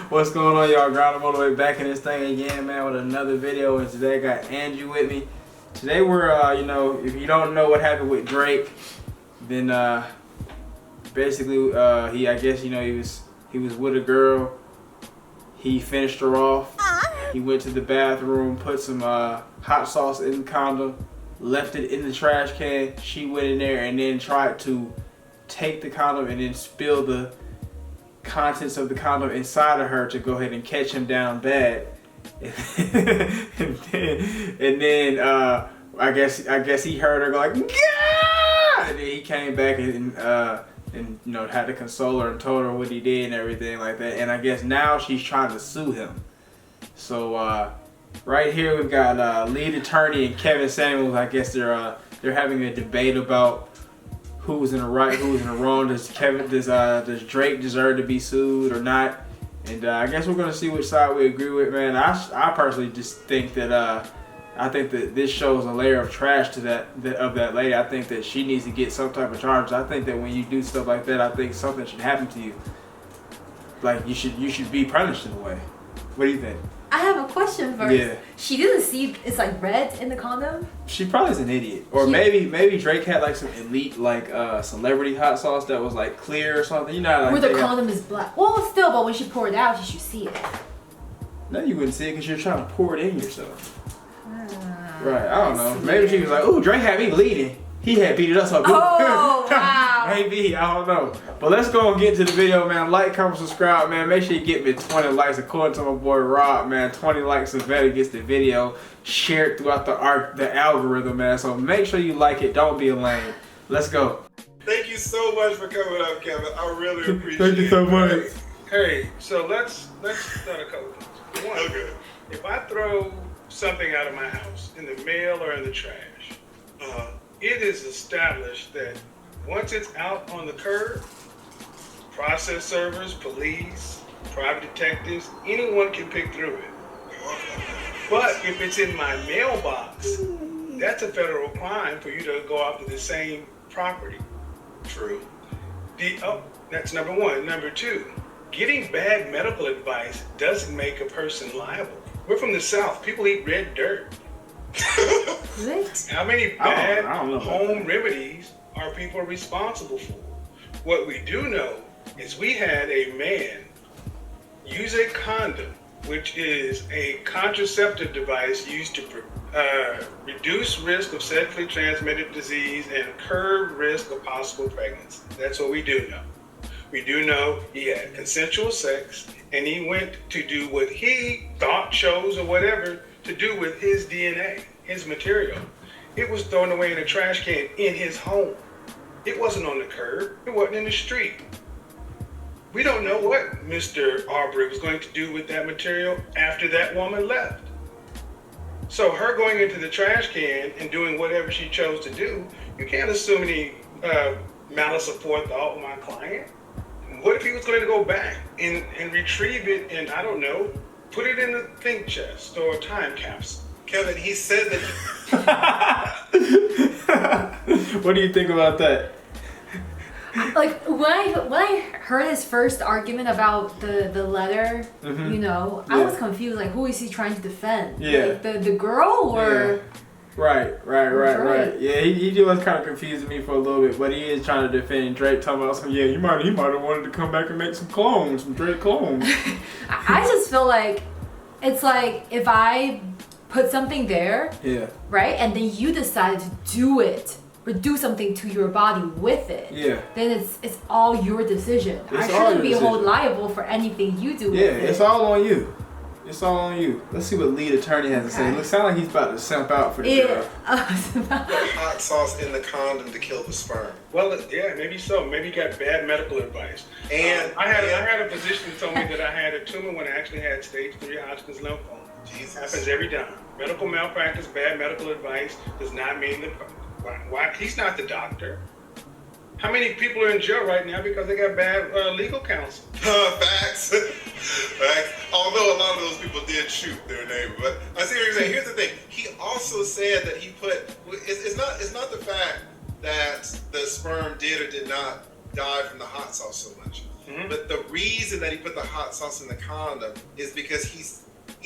What's going on, y'all? Ground all the way back in this thing again, man, with another video. And today I got Andrew with me. Today we're, if you don't know what happened with Drake, then basically he was with a girl. He finished her off. He went to the bathroom, put some hot sauce in the condom, left it in the trash can. She went in there and then tried to take the condom and then spill the contents of the condom inside of her to go ahead and catch him down bad. and then I guess he heard her go like, "Gah!" And then he came back and had to console her and told her what he did and everything like that. And I guess now she's trying to sue him. So right here we've got lead attorney and Kevin Samuels. I guess they're having a debate about who's in the right, who's in the wrong. Does Drake deserve to be sued or not? And I guess we're gonna see which side we agree with, man. I personally just think that I think that this shows a layer of trash to that lady. I think that she needs to get some type of charges. I think that when you do stuff like that, I think something should happen to you. Like you should be punished in a way. What do you think? I have a question first. Yeah. She didn't see it's like red in the condom? She probably is an idiot. Or maybe Drake had like some elite like celebrity hot sauce that was like clear or something. You know, like where the condom is black. Well, still, but when she poured it out, she should see it. No, you wouldn't see it because you're trying to pour it in yourself. Right, I don't know. Maybe she was like, "Ooh, Drake had me bleeding. He had beat it up so good." Oh, wow. Maybe, I don't know. But let's go and get to the video, man. Like, comment, subscribe, man. Make sure you get me 20 likes. According to my boy Rob, man, 20 likes is better gets the video shared throughout the algorithm, man. So make sure you like it. Don't be a lame. Let's go. Thank you so much for coming up, Kevin. I really appreciate it. Thank you so much. Hey, so let's start a couple things. One, Okay. if I throw something out of my house in the mail or in the trash, it is established that once it's out on the curb, process servers, police, private detectives, anyone can pick through it. But if it's in my mailbox, that's a federal crime for you to go after the same property. True. That's number one. Number two, getting bad medical advice doesn't make a person liable. We're from the South. People eat red dirt. What? How many bad I don't know home remedies are people responsible for? What we do know is we had a man use a condom, which is a contraceptive device used to reduce risk of sexually transmitted disease and curb risk of possible pregnancy. That's what we do know. We do know he had consensual sex and he went to do what he thought, chose, or whatever to do with his DNA, his material. It was thrown away in a trash can in his home. It wasn't on the curb. It wasn't in the street. We don't know what Mr. Arbery was going to do with that material after that woman left. So her going into the trash can and doing whatever she chose to do, you can't assume any malice aforethought with my client. What if he was going to go back and retrieve it and, I don't know, put it in a think chest or a time capsule? Kevin, he said that. What do you think about that? Like when I heard his first argument about the letter, I was confused. Like, who is he trying to defend? Yeah. Like the girl or? Yeah. Right. Yeah, he was kind of confusing me for a little bit, but he is trying to defend Drake, talking about some. Yeah, he might have wanted to come back and make some Drake clones. I just feel like it's like if I put something there, yeah, right, and then you decide to do it or do something to your body with it, yeah, then it's all your decision. I shouldn't be held liable for anything you do with it. Yeah, it's all on you. It's all on you. Let's see what lead attorney has to say. It sounds like he's about to simp out for the girl. Hot sauce in the condom to kill the sperm. Well, yeah, maybe so. Maybe he got bad medical advice. And I had a physician tell me that I had a tumor when I actually had stage 3 Hodgkin's lymphoma. Jesus. Happens every time. Medical malpractice, bad medical advice does not mean that. Why? He's not the doctor. How many people are in jail right now because they got bad legal counsel? Facts. Although a lot of those people did shoot their neighbor. But I see what you're saying. Here's the thing. He also said that he put. It's not the fact that the sperm did or did not die from the hot sauce so much. But the reason that he put the hot sauce in the condom is because he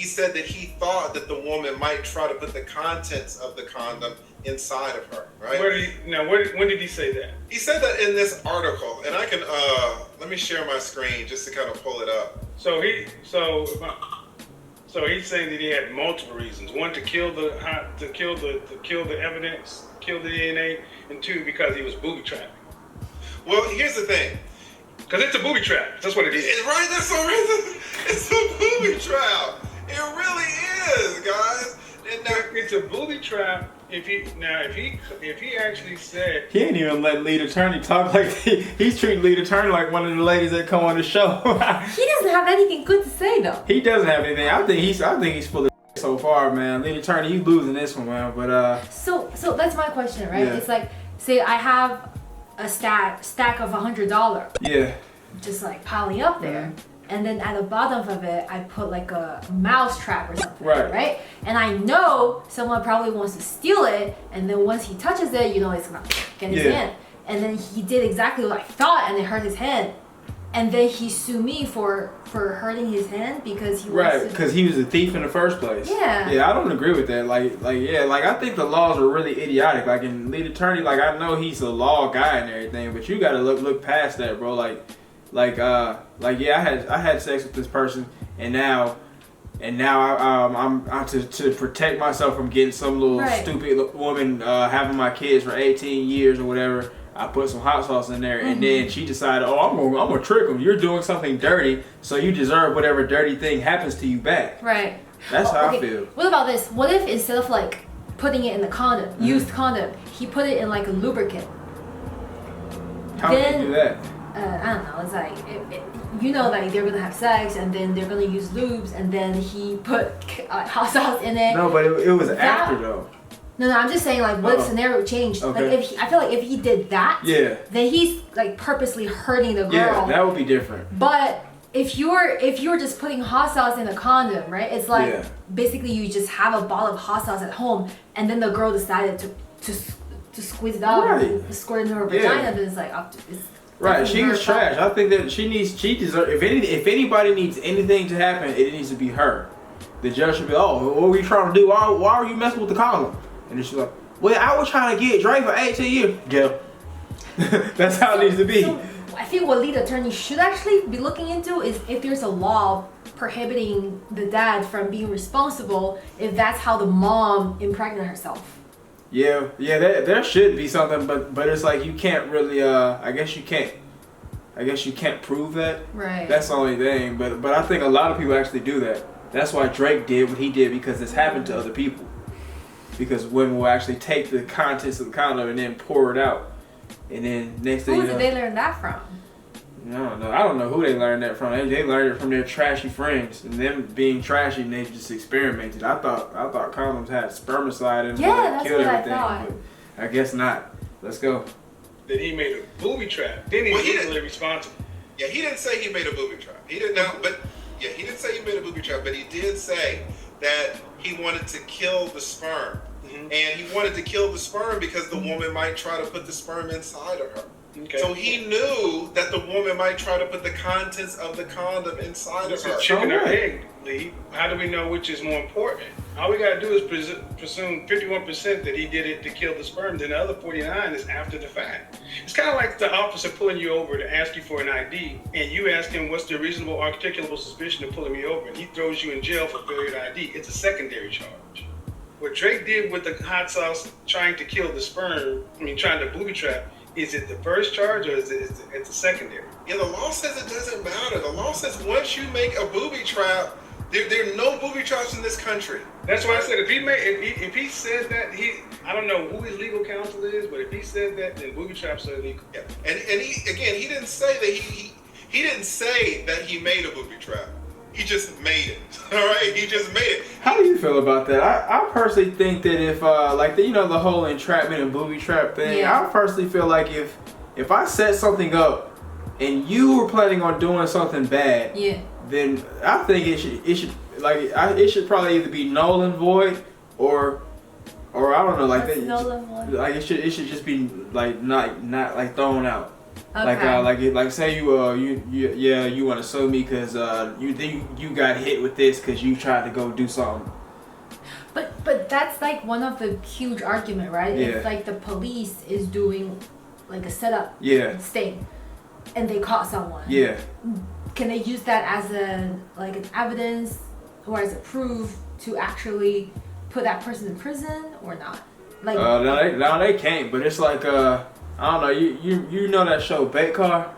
said that he thought that the woman might try to put the contents of the condom inside of her, right? When did he say that? He said that in this article, and I can let me share my screen just to kind of pull it up. So he's saying that he had multiple reasons. One, to kill the evidence, kill the DNA, and two, because he was booby trapping. Well, here's the thing. Because it's a booby trap. That's what it is. Right, that's all right. It's a booby trap. It really is, guys. And now, It's a booby trap. If he actually said He ain't even let lead attorney talk like he's treating lead attorney like one of the ladies that come on the show. He doesn't have anything good to say though. He doesn't have anything. I think he's full of so far, man. Lead attorney, you losing this one, man. But So that's my question, right? Yeah. It's like, say I have a stack of $100, yeah, just like piling up there. And then at the bottom of it, I put like a mouse trap or something, right? And I know someone probably wants to steal it, and then once he touches it, it's gonna get his hand. And then he did exactly what I thought, and it hurt his hand. And then he sued me for hurting his hand because he wants to... because he was a thief in the first place. Yeah, I don't agree with that. I think the laws are really idiotic. Like in lead attorney, like I know he's a law guy and everything, but you gotta look past that, bro. I had sex with this person, and now I'm to protect myself from getting some little stupid woman having my kids for 18 years or whatever. I put some hot sauce in there, and then she decided, I'm gonna trick him. You're doing something dirty, so you deserve whatever dirty thing happens to you back. Right. That's how I feel. What about this? What if instead of like putting it in the condom, used condom, he put it in like a lubricant? How would he do that? I don't know. It's like like they're gonna have sex and then they're gonna use lubes and then he put hot sauce in it. No, but it was after though. No, I'm just saying like what if scenario changed? Okay. Like I feel like if he did that, then he's like purposely hurting the girl. Yeah, that would be different. But if you're just putting hot sauce in a condom, right? It's like basically you just have a bottle of hot sauce at home and then the girl decided to squeeze it out and squirt it in her vagina. Then it's like it's right, she's trash. I think that she deserves. If anybody needs anything to happen, it needs to be her. The judge should be, what were you trying to do? Why were you messing with the condom? And then she's like, well, I was trying to get Drake for 18 years. Yeah. That's how it needs to be. So I think what lead attorney should actually be looking into is if there's a law prohibiting the dad from being responsible if that's how the mom impregnated herself. Yeah, there should be something, but it's like you can't really. I guess you can't prove that. Right. That's the only thing. But I think a lot of people actually do that. That's why Drake did what he did, because it's happened to other people. Because women will actually take the contents of the condom and then pour it out, and then next thing you know. Who did they learn that from? I don't know who they learned that from. They learned it from their trashy friends, and them being trashy, and they just experimented. I thought condoms had spermicide in them. Yeah, that's killed what everything, I thought. But I guess not. Let's go. that he made a booby trap, then he's legally responsible. Yeah, he didn't say he made a booby trap. He didn't know, but yeah, he didn't say he made a booby trap, but he did say that he wanted to kill the sperm. And he wanted to kill the sperm because the woman might try to put the sperm inside of her. Okay. So he knew that the woman might try to put the contents of the condom inside of her. It's chicken or egg, Lee. How do we know which is more important? All we got to do is presume 51% that he did it to kill the sperm, then the other 49 is after the fact. It's kind of like the officer pulling you over to ask you for an ID, and you ask him what's the reasonable articulable suspicion of pulling me over, and he throws you in jail for failure to ID. It's a secondary charge. What Drake did with the hot sauce trying to kill the sperm, trying to booby trap, is it the first charge or is it the secondary? Yeah, the law says it doesn't matter. The law says once you make a booby trap, there are no booby traps in this country. That's why I said if he said that, I don't know who his legal counsel is, but if he said that, then booby traps are illegal. Yeah, and he didn't say that he didn't say that he made a booby trap. He just made it. All right, he just made it. How do you feel about that? I personally think that if the whole entrapment and booby trap thing, I personally feel like if I set something up and you were planning on doing something bad, then I think it should probably either be null and void or I don't know, like that. Null and void. Like it should just be like not like thrown out. Like say you want to sue me because you got hit with this because you tried to go do something. But that's like one of the huge argument, right? Yeah. If like the police is doing like a setup sting and they caught someone. Yeah. Can they use that as an evidence or as a proof to actually put that person in prison or not? Like no, they can't. But it's like I don't know. You know that show Bait Car?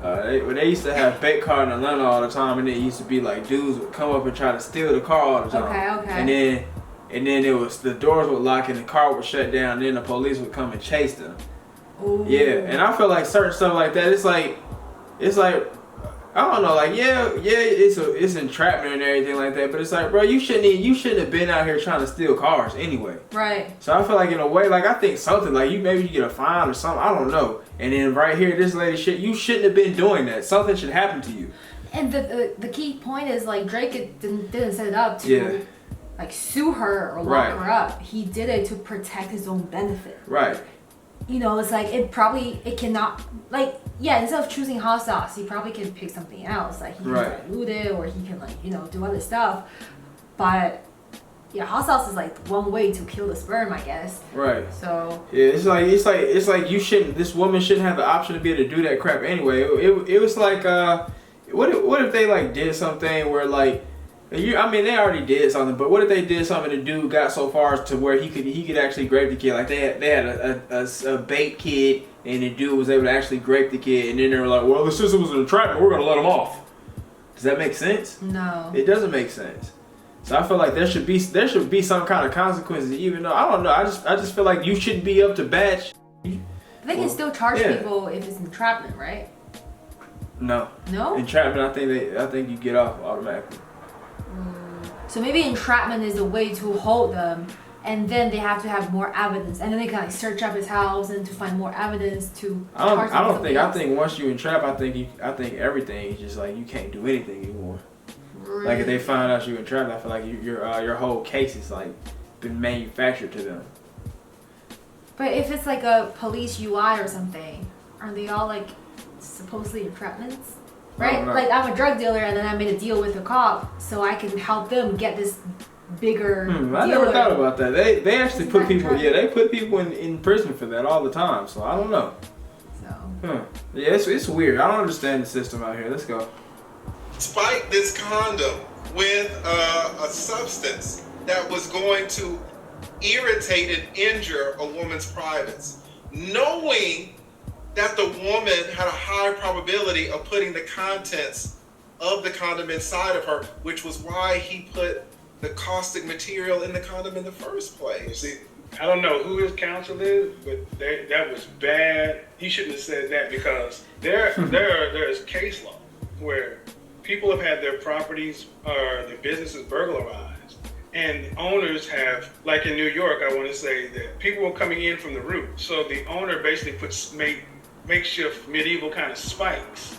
They used to have bait car in Atlanta all the time, and it used to be like dudes would come up and try to steal the car all the time. Okay. And then it was the doors would lock and the car would shut down. And then the police would come and chase them. Ooh. Yeah, and I feel like certain stuff like that. It's like I don't know. Like it's entrapment and everything like that. But it's like, bro, you shouldn't have been out here trying to steal cars anyway. Right. So I feel like in a way, like I think something like you get a fine or something. I don't know. And then right here, this lady you shouldn't have been doing that. Something should happen to you. And the key point is like Drake didn't set it up to like sue her or lock her up. He did it to protect his own benefit. Right. You know, it's like it cannot instead of choosing hot sauce, he probably can pick something else. Like he can dilute it or he can do other stuff. But yeah, hot sauce is like one way to kill the sperm, I guess. Right. So yeah, it's like you shouldn't. This woman shouldn't have the option to be able to do that crap anyway. It was like what if they like did something where like they already did something, but what if they did something the dude got so far as to where he could actually grape the kid? Like they had a bait kid and the dude was able to actually grape the kid, and then they were like, well, the system was an entrapment, we're gonna let him off. Does that make sense? No. It doesn't make sense. So I feel like there should be some kind of consequences, even though I don't know. I just feel like you shouldn't be up to bat. They can still charge people if it's entrapment, right? No. No? Entrapment, I think you get off automatically. So maybe entrapment is a way to hold them, and then they have to have more evidence, and then they can like search up his house and to find more evidence to. I think once you entrap, I think everything is just like you can't do anything anymore. Really? Like if they find out you entrapped, I feel like your whole case is like been manufactured to them. But if it's like a police UI or something, aren't they all like supposedly entrapments? Right? Like I'm a drug dealer and then I made a deal with a cop so I can help them get this bigger I never thought about that. They actually put people they put people in prison for that all the time, so I don't know. So yeah, it's weird. I don't understand the system out here. Let's go. Spike this condom with a substance that was going to irritate and injure a woman's privates, knowing that the woman had a high probability of putting the contents of the condom inside of her, which was why he put the caustic material in the condom in the first place. See, I don't know who his counsel is, but that was bad. He shouldn't have said that because there is case law where people have had their properties or their businesses burglarized, and owners have, like in New York, I want to say that people were coming in from the roof, so the owner basically made makeshift medieval kind of spikes.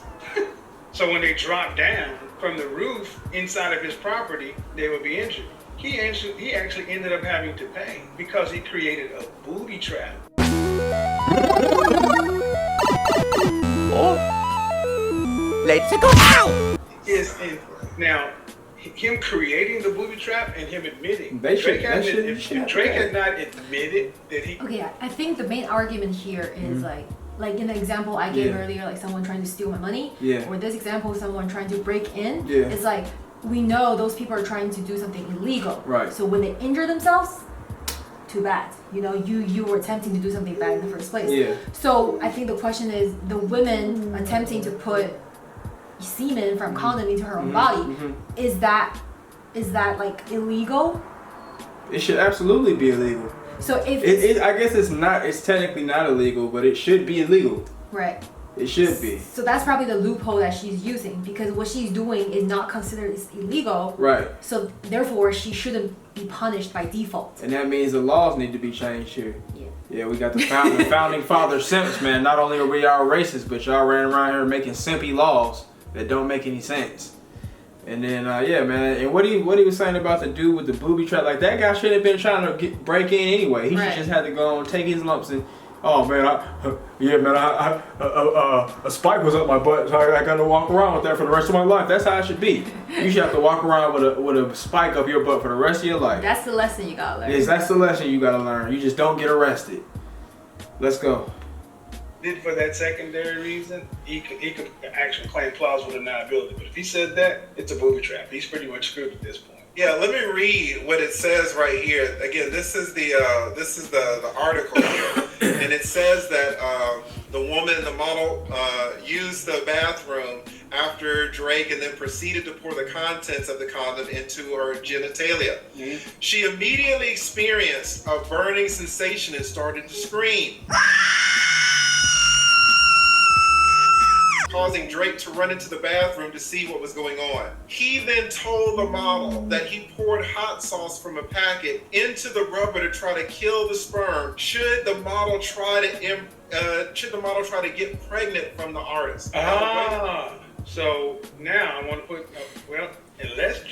So when they dropped down from the roof inside of his property, they would be injured. He actually ended up having to pay because he created a booby trap. Oh. Let's go out. Now, him creating the booby trap and him admitting, if Drake had not admitted that he. Okay, I think the main argument here is like in the example I gave earlier, like someone trying to steal my money, or this example, someone trying to break in, it's like we know those people are trying to do something illegal. Right. So when they injure themselves, too bad. You know, you were attempting to do something bad in the first place. Yeah. So I think the question is the women attempting to put semen from condom into her own body, is that like illegal? It should absolutely be illegal. So if I guess it's technically not illegal, but it should be illegal. Right. It should be. So that's probably the loophole that she's using because what she's doing is not considered as illegal. Right. So therefore she shouldn't be punished by default. And that means the laws need to be changed here. Yeah. Yeah, we got the founding father simps, man. Not only are we all racist, but y'all ran around here making simpy laws that don't make any sense. And then yeah, man. And what he was saying about the dude with the booby trap, like that guy should have been trying to break in anyway. He should just had to go and take his lumps and Oh man, a spike was up my butt, so I got to walk around with that for the rest of my life. That's how it should be. You should have to walk around with a spike up your butt for the rest of your life. That's the lesson you gotta learn. Yes, that's the lesson you gotta learn. You just don't get arrested. Let's go. For that secondary reason, he could actually claim plausible deniability. But if he said that, it's a booby trap. He's pretty much screwed at this point. Yeah, let me read what it says right here. Again, this is the article here, and it says that the woman, the model, used the bathroom after Drake and then proceeded to pour the contents of the condom into her genitalia. Mm-hmm. She immediately experienced a burning sensation and started to scream, causing Drake to run into the bathroom to see what was going on. He then told the model that he poured hot sauce from a packet into the rubber to try to kill the sperm should the model try to get pregnant from the artist. So now I want to put unless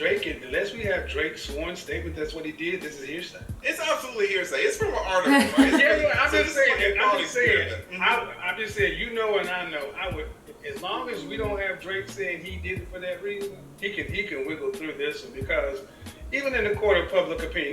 we have Drake's sworn statement that's what he did, this is hearsay. It's absolutely hearsay. It's from an article. Right? I'm just saying, you know, and I know, I would, as long as we don't have Drake saying he did it for that reason, he can wiggle through this one, because even in the court of public opinion,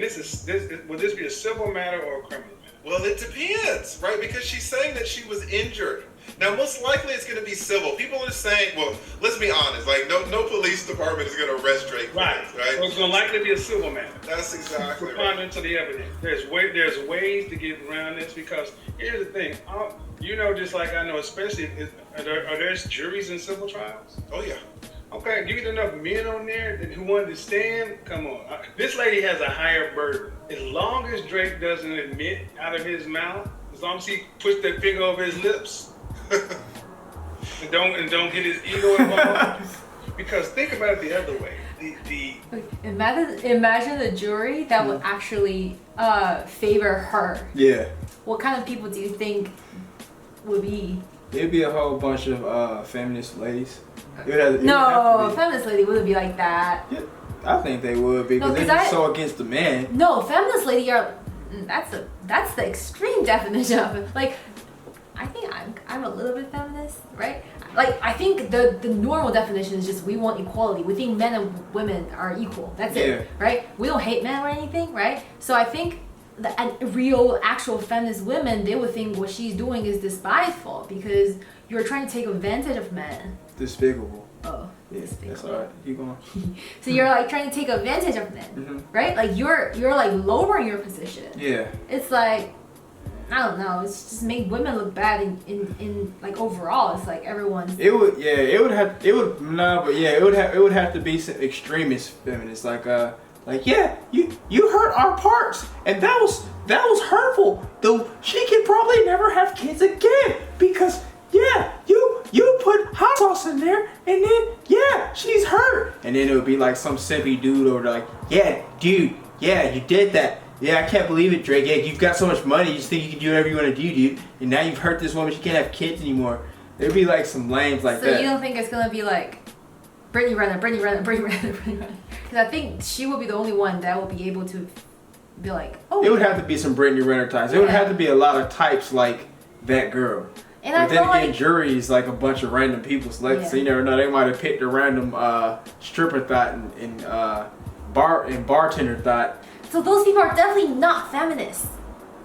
will this be a civil matter or a criminal matter? Well, it depends, right? Because she's saying that she was injured. Now, most likely it's going to be civil. People are saying, well, let's be honest, like no police department is going to arrest Drake for right? this, right? So it's going to likely be a civil matter. That's exactly right. Preponderance of the evidence. There's ways to get around this, because here's the thing. You know, just like I know, especially, are there juries in civil trials? Oh, yeah. Okay, you get enough men on there who want to stand, come on. This lady has a higher burden. As long as Drake doesn't admit out of his mouth, as long as he puts that finger over his lips, and don't get his ego involved. Because think about it the other way. Imagine the jury that would actually favor her. Yeah. What kind of people do you think would be? It'd be a whole bunch of feminist ladies. Feminist lady wouldn't be like that. Yeah, I think they would, because they're just so against the man. No, feminist lady that's the extreme definition of it. Like, I think I'm a little bit feminist, right? Like, I think the normal definition is just we want equality. We think men and women are equal. That's it, right? We don't hate men or anything, right? So I think the real, actual feminist women, they would think what she's doing is despiteful because you're trying to take advantage of men. Despicable. Oh, yeah, despicable. That's all right. Keep going. So you're like trying to take advantage of men, right? Like you're like lowering your position. Yeah. It's like, I don't know. It's just make women look bad in like overall. It's like everyone's. It would have to be some extremist feminists like you hurt our parts and that was hurtful. Though she can probably never have kids again because you put hot sauce in there and then she's hurt. And then it would be like some simpy dude over there like dude you did that. Yeah, I can't believe it, Drake. Yeah, you've got so much money, you just think you can do whatever you want to do, dude. And now you've hurt this woman, she can't have kids anymore. There'd be like some lames like that. So you don't think it's gonna be like Brittany Renner? Because I think she will be the only one that will be able to be like, oh. It would have to be some Brittany Renner types. It would have to be a lot of types like that girl. And but then again, juries like a bunch of random people selected, so you never know. They might have picked a random stripper thought and bartender thought. So those people are definitely not feminists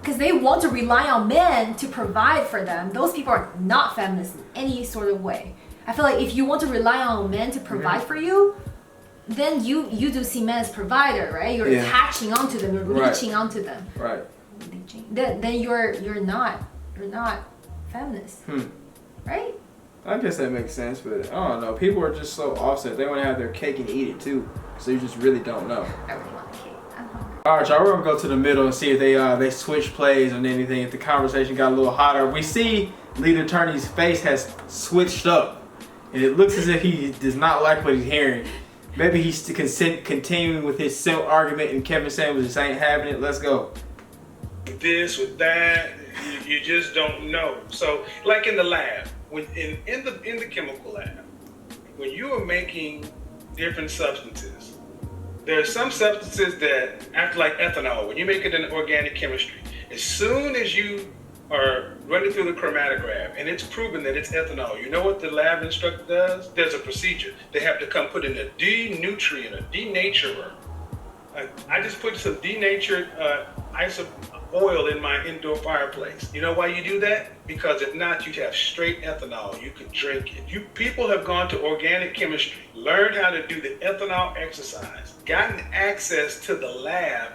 because they want to rely on men to provide for them. Those people are not feminists in any sort of way. I feel like if you want to rely on men to provide for you, then you do see men as provider, right? You're attaching onto them, you're reaching onto them. Right. Then you're not feminist, right? I guess that makes sense, but I don't know. People are just so offset. They want to have their cake and eat it too, so you just really don't know. I really want a cake. All right, y'all. We're gonna go to the middle and see if they switch plays on anything. If the conversation got a little hotter, we see lead attorney's face has switched up, and it looks as if he does not like what he's hearing. Maybe he's continuing with his simple argument, and Kevin Samuels just ain't having it. Let's go. This with that, you just don't know. So, like in the lab, when in the chemical lab, when you are making different substances. There are some substances that act like ethanol. When you make it in organic chemistry, as soon as you are run it through the chromatograph, and it's proven that it's ethanol. You know what the lab instructor does? There's a procedure. They have to come put in a denutrient, a denaturer. I just put some denatured oil in my indoor fireplace. You know why you do that? Because if not, you'd have straight ethanol. You could drink it. People have gone to organic chemistry, learned how to do the ethanol exercise, gotten access to the lab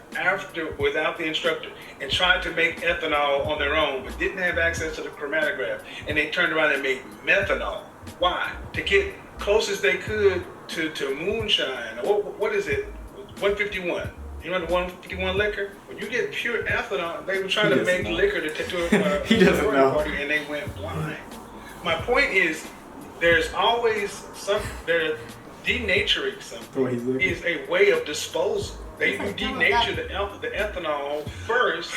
without the instructor, and tried to make ethanol on their own, but didn't have access to the chromatograph, and they turned around and made methanol. Why? To get close as they could to moonshine. What is it? 151. You know the 151 liquor? When you get pure ethanol, they were trying to make liquor to a He doesn't know. party, and they went blind. My point is, there's always denaturing something is a way of disposal. They denature the ethanol first.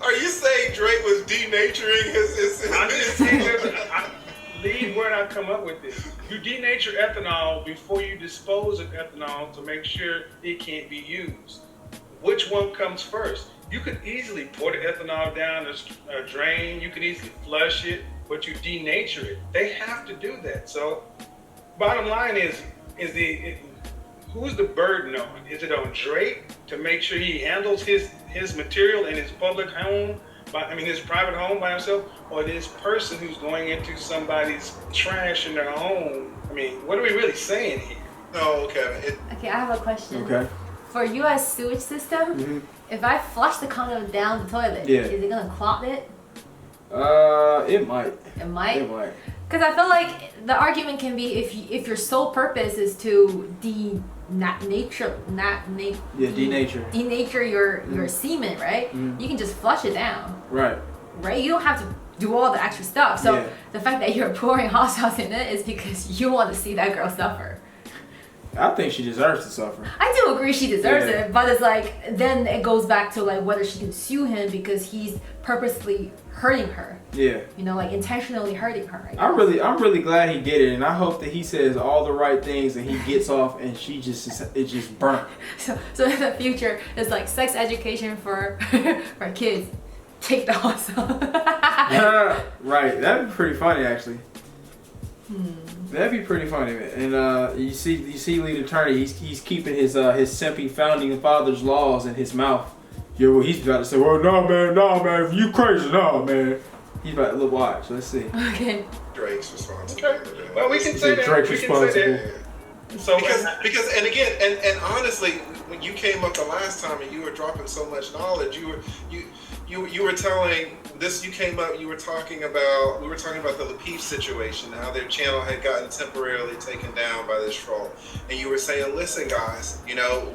Are you saying Drake was denaturing his I'm just saying lead word I come up with this. You denature ethanol before you dispose of ethanol to make sure it can't be used. Which one comes first? You could easily pour the ethanol down a drain. You could easily flush it, but you denature it. They have to do that. So, bottom line is who's the burden on? Is it on Drake to make sure he handles his material in his public home? His private home by himself, or this person who's going into somebody's trash in their home? What are we really saying here? No, Kevin. Okay, I have a question. Okay. For U.S. sewage system, if I flush the condom down the toilet, is it gonna clog it? It might. It might. It might. Because I feel like the argument can be if your sole purpose is to denature your semen, right? You can just flush it down. Right. Right? You don't have to do all the extra stuff. So the fact that you're pouring hot sauce in it is because you want to see that girl suffer. I think she deserves to suffer. I do agree she deserves it, but it's like then it goes back to like whether she can sue him because he's purposely hurting her. Yeah. Intentionally hurting her. I'm really glad he did it, and I hope that he says all the right things and he gets off and it just burnt. So in the future, it's like sex education for kids. Take the hot sauce. Right. That'd be pretty funny, actually. That'd be pretty funny, man. And you see, lead attorney, he's keeping his simping founding father's laws in his mouth. Yeah, well, he's about to say, well, no, man, you crazy, no, man. He's about to watch. Let's see. Okay. Drake's responsible. Okay. Well, we can say that. Drake's we can responsible. say that. So because and again and honestly, when you came up the last time and you were dropping so much knowledge, you were telling this. You came up. We were talking about the Lapeef situation, how their channel had gotten temporarily taken down by this troll, and you were saying, listen, guys,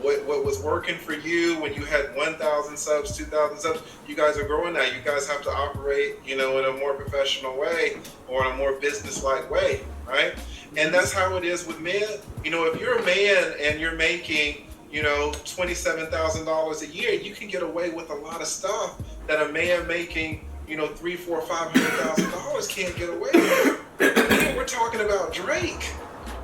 what was working for you when you had 1,000 subs, 2,000 subs, you guys are growing now. You guys have to operate, in a more professional way or in a more business-like way, right? And that's how it is with men. If you're a man and you're making, $27,000 a year, you can get away with a lot of stuff that a man making, $300,000, $400,000, $500,000 can't get away with. We're talking about Drake.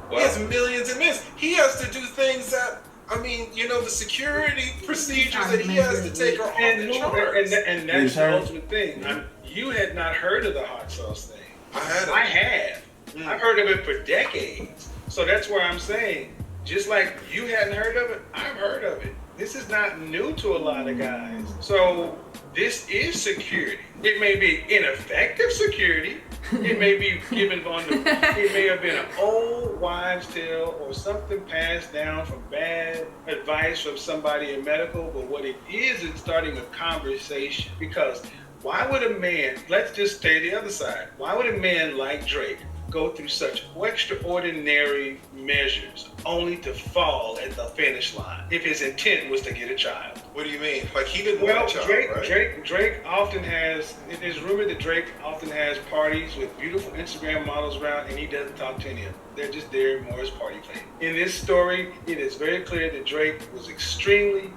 He has millions and millions. He has to do things that, the security procedures that he has to take are off the charts. And that's the ultimate thing. You had not heard of the hot sauce thing. I have. I've heard of it for decades. So that's where I'm saying, just like you hadn't heard of it, I've heard of it. This is not new to a lot of guys. So this is security. It may be ineffective security. It may be it may have been an old wives' tale or something passed down from bad advice from somebody in medical. But what it is starting a conversation. Because why would a man, let's just stay the other side, why would a man like Drake go through such extraordinary measures only to fall at the finish line if his intent was to get a child? What do you mean? Like he didn't want a child, right? Drake often has, it is rumored that Drake often has parties with beautiful Instagram models around and he doesn't talk to any of them. They're just there more as party players. In this story, it is very clear that Drake was extremely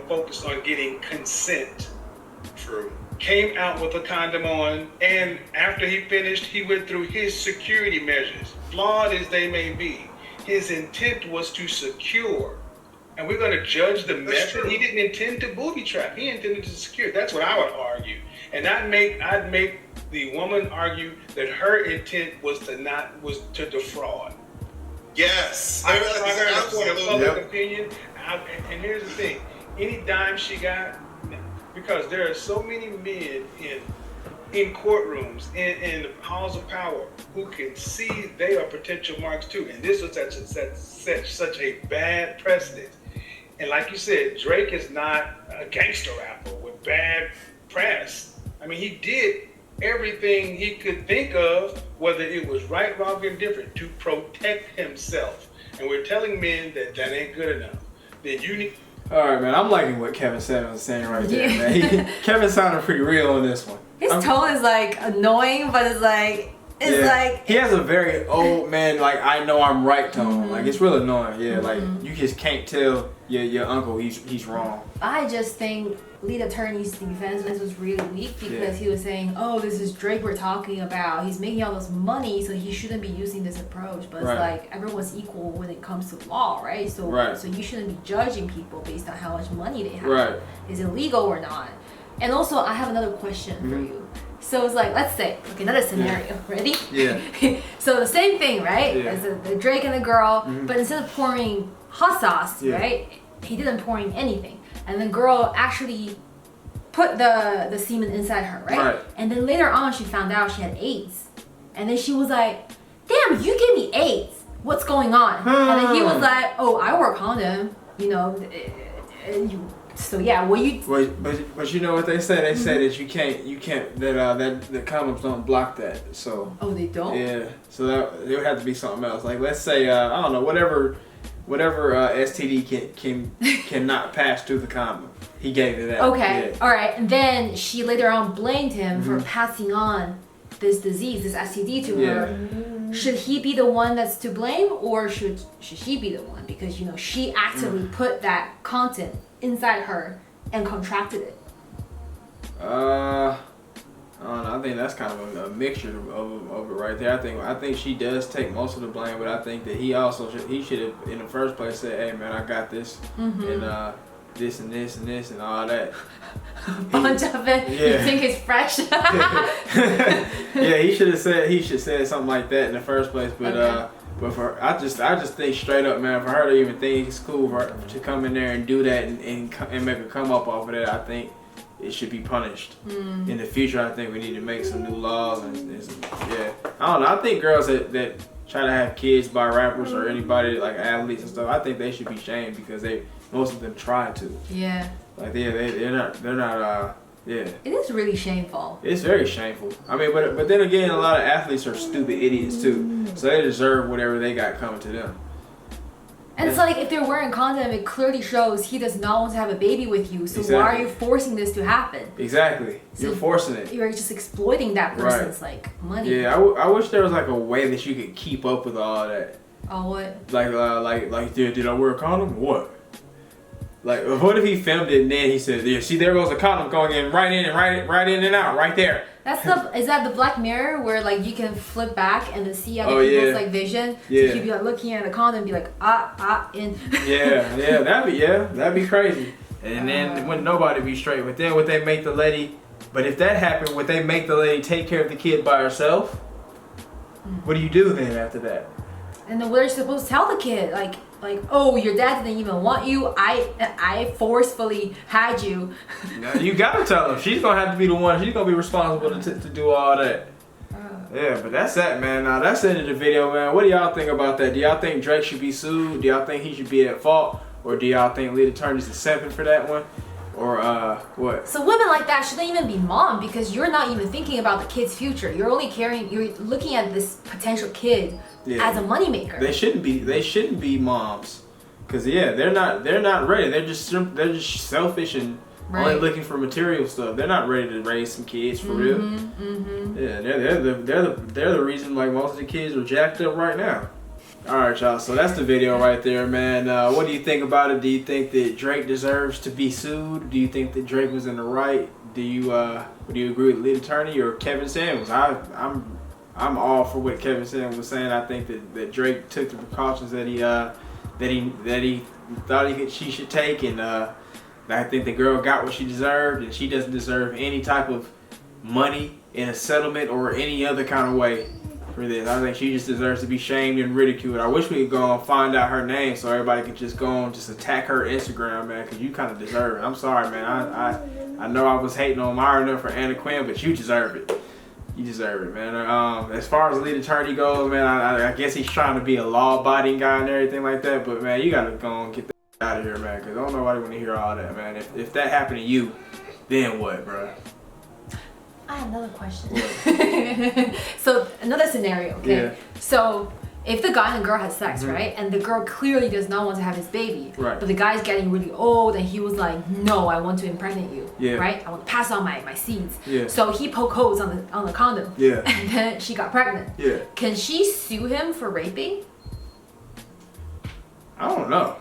focused on getting consent. True. Came out with a condom on, and after he finished, he went through his security measures, flawed as they may be. His intent was to secure, and we're going to judge the method. He didn't intend to booby trap. He intended to secure. That's what I would argue. And I'd make the woman argue that her intent was to defraud. Yes. I heard a court of public Yep. opinion, and here's the thing: any dime she got, because there are so many men in courtrooms, in the halls of power, who can see they are potential marks too. And this was such a bad precedent. And like you said, Drake is not a gangster rapper with bad press. I mean, he did everything he could think of, whether it was right, wrong, or indifferent, to protect himself. And we're telling men that ain't good enough. Then you need. All right, man. I'm liking what Kevin said was saying right there, man. Kevin sounded pretty real on this one. His tone is like annoying, but it's like he has a very old man, like I know I'm right tone. Like it's real annoying. Yeah, like you just can't tell your uncle he's wrong. I just think lead attorney's defense was really weak because he was saying, oh, this is Drake we're talking about. He's making all this money, so he shouldn't be using this approach. But it's like everyone's equal when it comes to law, right? So you shouldn't be judging people based on how much money they have. Right. Is it legal or not? And also, I have another question for you. So it's like, let's say, okay, another scenario. Ready? Yeah. So the same thing, right? Yeah. As the Drake and the girl, but instead of pouring hot sauce, right? He didn't pour in anything. And the girl actually put the semen inside her, right? And then later on, she found out she had AIDS. And then she was like, damn, you gave me AIDS. What's going on? And then he was like, oh, I wear a condom, you know. So yeah, what you? But you know what they say? They say that you can't that the condoms don't block that. So. Oh, they don't. Yeah. So that there would have to be something else. Like let's say I don't know whatever STD cannot pass through the condom. He gave it that. Okay. All right. And then she later on blamed him for passing on this disease, this STD to her. Should he be the one that's to blame, or should she be the one? Because you know she actively put that content inside her and contracted it. I don't know. I think that's kind of a mixture of it right there. I think she does take most of the blame, but I think that he should have in the first place said, "Hey man, I got this, and this and this and this and all that." Bunch of it. You think it's fresh? Yeah, he should have said something like that in the first place, but but for I just think straight up, man, for her to even think it's cool for her to come in there and do that and make a come up off of that, I think it should be punished. In the future, I think we need to make some new laws and some, I don't know. I think girls that try to have kids by rappers or anybody like athletes and stuff, I think they should be shamed because most of them try to. Yeah. Like they're not. It is really shameful. It's very shameful. I mean, but then again, a lot of athletes are stupid idiots too, so they deserve whatever they got coming to them. And it's like if they're wearing condom, it clearly shows he does not want to have a baby with you. So why are you forcing this to happen? Exactly. So you're forcing it. You're just exploiting that person's like money. Yeah, I wish there was like a way that you could keep up with all that. Oh, what? Like did I wear a condom? What? Like, what if he filmed it and then he said, "Yeah, see, there goes a condom going in, right in and out, right there." Is that the Black Mirror where like you can flip back and then see other people's like vision? Yeah. So you'd be like looking at the condom and be like in. That'd be crazy. And then wouldn't nobody be straight. But then would they make the lady? But if that happened, would they make the lady take care of the kid by herself? What do you do then after that? And then what are you supposed to tell the kid? Like, oh, your dad didn't even want you. I forcefully had you. No, you gotta tell her. She's gonna have to be the one. She's gonna be responsible to do all that. Yeah, but that's that, man. Now that's the end of the video, man. What do y'all think about that? Do y'all think Drake should be sued? Do y'all think he should be at fault? Or do y'all think lead attorneys is stepping for that one? Or what? So women like that shouldn't even be mom because you're not even thinking about the kid's future. You're looking at this potential kid as a moneymaker. They shouldn't be moms. Cause they're not ready. They're just selfish and only looking for material stuff. They're not ready to raise some kids for real. Yeah, they're the reason like most of the kids are jacked up right now. Alright y'all, so that's the video right there, man. What do you think about it? Do you think that Drake deserves to be sued? Do you think that Drake was in the right? Do you agree with lead attorney or Kevin Samuels? I'm all for what Kevin Samuels was saying. I think that Drake took the precautions that he thought she should take, and I think the girl got what she deserved, and she doesn't deserve any type of money in a settlement or any other kind of way for this. I think she just deserves to be shamed and ridiculed. I wish we could go and find out her name so everybody could just go and just attack her Instagram, man, because you kind of deserve it. I'm sorry, man. I know I was hating on Myra for Anna Quinn, but you deserve it. You deserve it, man. As far as the lead attorney goes, man, I guess he's trying to be a law-abiding guy and everything like that, but, man, you got to go and get that out of here, man, because I don't nobody want to hear all that, man. If that happened to you, then what, bro? I have another question. So another scenario, okay? Yeah. So if the guy and the girl had sex, right, and the girl clearly does not want to have his baby, right, but the guy's getting really old and he was like, no, I want to impregnate you, yeah, right? I want to pass on my seeds. Yeah. So he poked holes on the condom. Yeah. And then she got pregnant. Yeah. Can she sue him for raping? I don't know.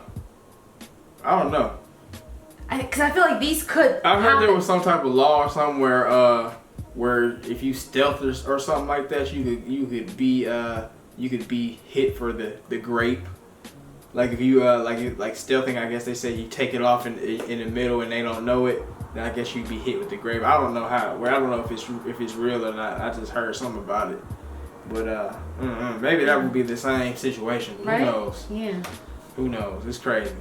Because I feel like these could. I heard there was some type of law or somewhere where if you stealth or something like that, you could be hit for the grape. Like if you like stealthing, I guess they say you take it off in the middle and they don't know it, then I guess you'd be hit with the grape. I don't know how. Well, I don't know if it's real or not. I just heard something about it. But maybe that would be the same situation. Right? Who knows? Yeah. Who knows? It's crazy.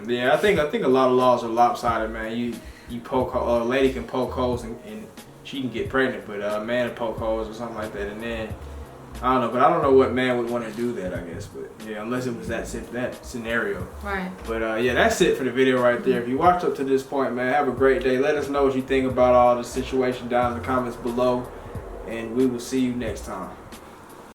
Yeah, I think a lot of laws are lopsided, man. You poke a lady can poke holes and she can get pregnant, but a man can poke holes or something like that, and then I don't know. But I don't know what man would want to do that, I guess. But yeah, unless it was that scenario. Right. But yeah, that's it for the video right there. If you watched up to this point, man, have a great day. Let us know what you think about all the situation down in the comments below, and we will see you next time.